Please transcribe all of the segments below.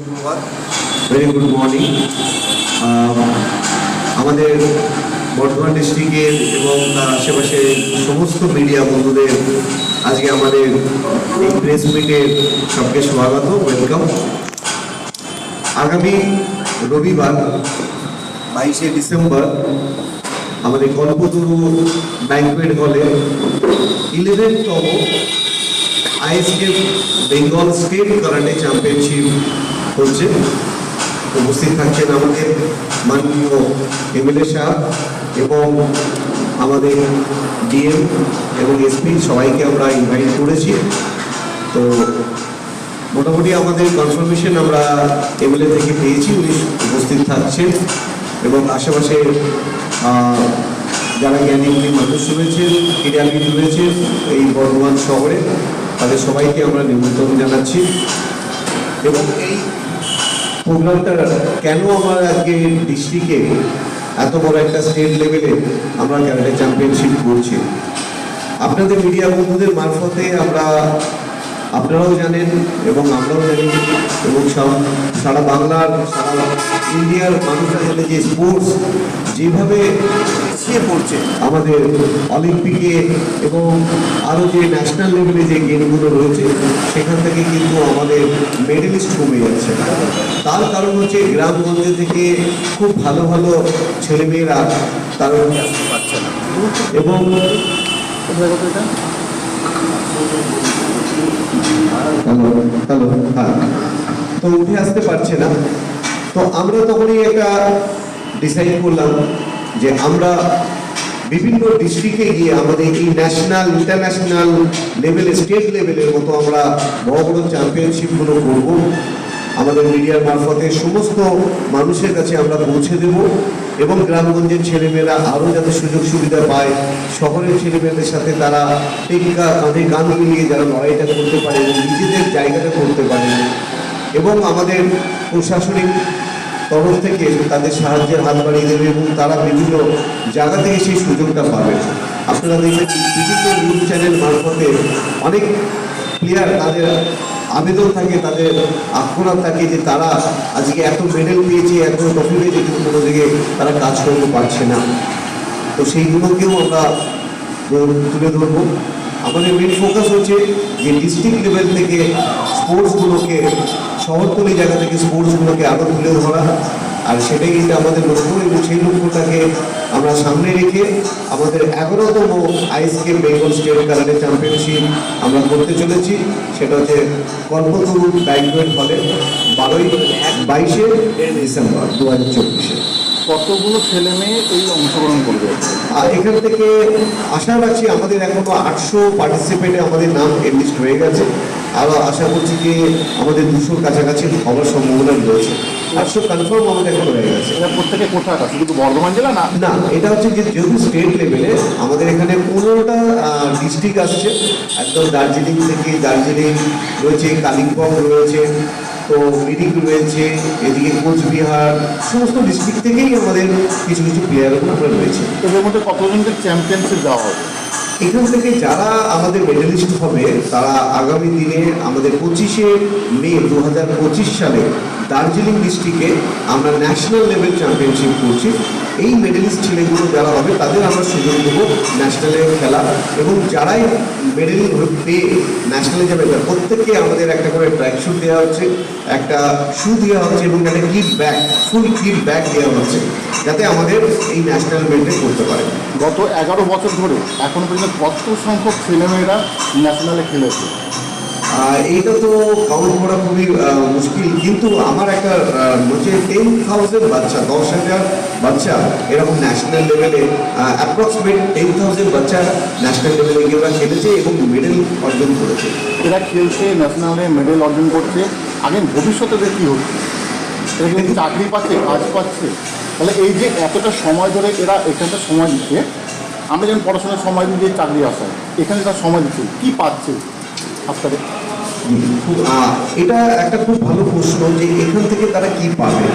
ধন্যবাদ। Very good morning. আমাদের বর্ধমান ডিস্ট্রিক্টের এবং তার আশেপাশে সমস্ত মিডিয়া বন্ধুদের আজকে আমাদের এই প্রেস মিটে সবকে স্বাগত, ওয়েলকাম। আগামী রবিবার 22শে ডিসেম্বর আমাদের কল্পতরু ব্যাংকুয়েট হলে 11তম ISF Bengal state karate championship হচ্ছে। উপস্থিত থাকছেন আমাদের মাননীয় এমএলএ সাহেব এবং আমাদের ডিএম এবং এসপি, সবাইকে আমরা ইনভাইট করেছি। তো মোটামুটি আমাদের কনফার্মেশন আমরা এমএলএ থেকে পেয়েছি, উনি উপস্থিত থাকছেন এবং আশেপাশে যারা জ্ঞানী মানুষ রয়েছেন, ক্রীড়াবিদ রয়েছেন এই বর্ধমান শহরে, তাদের সবাইকে আমরা নিমন্ত্রণ জানাচ্ছি। এবং এই প্রোগ্রামটা কেন আমার আজকে ডিস্ট্রিক্টে এত বড় একটা স্টেট লেভেলে আমরা ক্যারাটে চ্যাম্পিয়নশিপ করছি, আপনাদের মিডিয়া বন্ধুদের মারফতে আপনারাও জানেন এবং আমরাও জানি এবং সারা বাংলার সারা ইন্ডিয়ার মানুষরা জানে যে স্পোর্টস যেভাবে পিছিয়ে পড়ছে আমাদের অলিম্পিকে এবং আরও যে ন্যাশনাল লেভেলে যে গেমগুলো রয়েছে সেখান থেকে কিন্তু আমাদের মেডেলিস্ট কমে যাচ্ছে। তার কারণ হচ্ছে গ্রামগঞ্জে থেকে খুব ভালো ভালো ছেলেমেয়েরা তারা আসতে পারছে না এবং তো উঠে আসতে পারছে না। তো আমরা তখনই একটা ডিসাইড করলাম যে আমরা বিভিন্ন ডিস্ট্রিক্টে গিয়ে আমাদের এই ন্যাশনাল ইন্টারন্যাশনাল লেভেলে স্টেট লেভেলের মতো আমরা বড় বড় চ্যাম্পিয়নশিপগুলো করব। আমাদের মিডিয়ার মারফতে সমস্ত মানুষের কাছে আমরা পৌঁছে দেব এবং গ্রামগঞ্জের ছেলেমেয়েরা আরও যাতে সুযোগ সুবিধা পায়, শহরের ছেলেমেয়েদের সাথে তারা কাঁধে কাঁধ মিলিয়ে যারা লড়াইটা করতে পারে এবং নিজেদের জায়গাটা করতে পারে এবং আমাদের প্রশাসনিক তরফ থেকে তাদের সাহায্যের হাত বাড়িয়ে দেবে এবং তারা বিভিন্ন জায়গা থেকে সেই সুযোগটা পাবে। আপনারা দেখবেন বিভিন্ন নিউজ চ্যানেল মারফতে অনেক প্লেয়ার তাদের আবেদন থাকে, তাদের আগ্রহ থাকে যে তারা আজকে এত মেডেল পেয়েছে, এত ট্রফি পেয়েছে, কিন্তু কোনো দিকে তারা কাজ করতে পারছে না। তো সেইগুলোকেও আমরা তুলে ধরবো। আমাদের মেন ফোকাস হচ্ছে যে ডিস্ট্রিক্ট লেভেল থেকে স্পোর্টসগুলোকে, শহরতলি জায়গা থেকে স্পোর্টসগুলোকে আরও তুলে ধরা, আর সেটাই কিন্তু আমাদের লক্ষ্য এবং সেই লক্ষ্যটাকে আমরা সামনে রেখে আমাদের 11তম ISF Bengal state karate championship আমরা করতে চলেছি। সেটা হচ্ছে কল্পতরু ব্যাংকুয়েট হলে 22শে ডিসেম্বর 2024। কতগুলো ছেলে মেয়ে এই অংশগ্রহণ করবে? আর এখান থেকে আশা রাখছি আমাদের এখনো 800 পার্টিসিপেন্টে আমাদের নাম এনলিস্ট হয়ে গেছে। আরও আশা করছি যে আমাদের 200 কাছাকাছি হওয়ার সম্ভাবনা রয়েছে। 800 কনফার্ম আমাদের এখন হয়ে গেছে। এটা প্রত্যেকে কোথায় আছে? শুধু বর্ধমান জেলা না? না, এটা হচ্ছে যে যেহেতু স্টেট লেভেলে আমাদের এখানে 15টা ডিস্ট্রিক্ট আসছে। একদম দার্জিলিং থেকে, দার্জিলিং রয়েছে, কালিম্পং রয়েছে, তো মিরিক রয়েছে, এদিকে কোচবিহার, সমস্ত ডিস্ট্রিক্ট থেকেই আমাদের কিছু কিছু প্লেয়ারগুলো আমরা রয়েছে। এর মধ্যে কতজনকে চ্যাম্পিয়নশিপ দেওয়া হবে? এখান থেকে যারা আমাদের মেডেলিস্ট হবে তারা আগামী দিনে আমাদের 25শে মে 2025 সালে দার্জিলিং ডিস্ট্রিক্টে আমরা ন্যাশনাল লেভেল চ্যাম্পিয়নশিপ করছি। এই মেডেলিস্ট ছেলেগুলো যারা হবে তাদের আমরা সুযোগ দেবো ন্যাশনালে খেলা, এবং যারাই মেডেল পেয়ে ন্যাশনালে যাবে প্রত্যেককে আমাদের একটা করে ট্র্যাক শ্যুট দেওয়া হচ্ছে, একটা শু দেওয়া হচ্ছে এবং একটা কিট ব্যাগ, ফুল কিট ব্যাগ দেওয়া হচ্ছে যাতে আমাদের এই ন্যাশনাল মেডেল করতে পারে। গত 11 বছর ধরে এখন পর্যন্ত কত সংখ্যক ছেলেমেয়েরা ন্যাশনালে খেলেছে? এইটা তো কাউন্ট করা খুবই মুশকিল, কিন্তু আমার একটা হচ্ছে 10,000 বাচ্চা, 10,000 বাচ্চা এরকম ন্যাশনাল লেভেলে অ্যাপ্রক্সিমেট 10,000 বাচ্চা ন্যাশনাল লেভেলে গিয়ে ওরা খেলেছে এবং মেডেল অর্জন করেছে। এরা খেলছে, ন্যাশনালে মেডেল অর্জন করছে, আগে ভবিষ্যতে কী হচ্ছে? এরা কিন্তু চাকরি পাচ্ছে, কাজ পাচ্ছে। তাহলে এই যে এতটা সময় ধরে এরা এখানটা সময় দিচ্ছে, আমরা যেমন পড়াশোনার সময় দিয়ে চাকরি আসায়, এখানে তারা সময় দিচ্ছে, কী পাচ্ছে আপনাদের? এটা একটা খুব ভালো প্রশ্ন যে এখান থেকে তারা কি পাবে।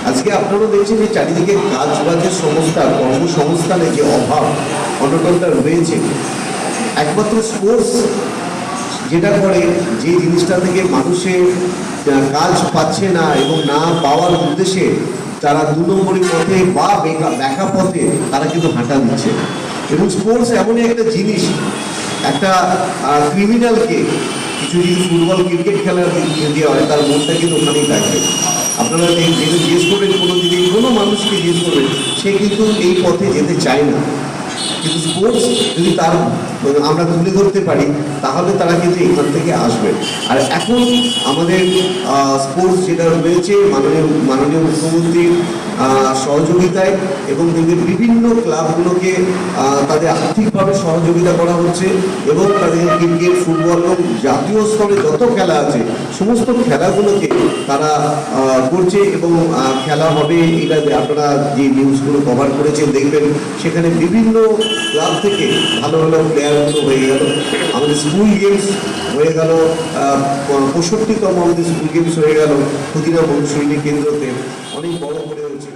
আজকে আপনারা দেখছেন যে চারিদিকে কাজ বাজের সংস্থা, কর্মসংস্থানের যে অভাব অনটনটা রয়েছে, একমাত্র স্পোর্টস যেটা করে যে জিনিসটা থেকে মানুষের কাজ পাচ্ছে না এবং না পাওয়ার উদ্দেশ্যে তারা 2 নম্বরী পথে বা ব্যাকা পথে তারা কিন্তু হাঁটা দিচ্ছে। এবং স্পোর্টস এমনই একটা জিনিস, একটা ক্রিমিনালকে কিছু যদি ফুটবল ক্রিকেট খেলার দেওয়া হয় তার মনটা কিন্তু ওখানেই থাকবে। আপনারা যেটা জিজ্ঞেস করবেন কোনো দিদি কোনো মানুষকে জিজ্ঞেস করবেন, সে কিন্তু এই পথে যেতে চায় না। কিন্তু স্পোর্টস যদি তার আমরা তুলে ধরতে পারি তাহলে তারা কিন্তু এখান থেকে আসবে। আর এখন আমাদের স্পোর্টস যেটা রয়েছে মাননীয় মুখ্যমন্ত্রীর সহযোগিতায় এবং দেখবেন বিভিন্ন ক্লাবগুলোকে তাদের আর্থিকভাবে সহযোগিতা করা হচ্ছে এবং তাদের ক্রিকেট ফুটবল এবং জাতীয় স্তরে যত খেলা আছে সমস্ত খেলাগুলোকে তারা করছে এবং খেলা হবে। এটা আপনারা যে নিউজগুলো কভার করেছেন দেখবেন সেখানে বিভিন্ন ক্লাব থেকে ভালো ভালো প্লেয়ারগুলো হয়ে গেল। আমাদের স্কুল গেমস হয়ে গেল 65তম আমাদের স্কুল গেমস হয়ে গেল ক্ষুদিরাম অনুশীলনী কেন্দ্রতে, অনেক বড় করে হচ্ছে।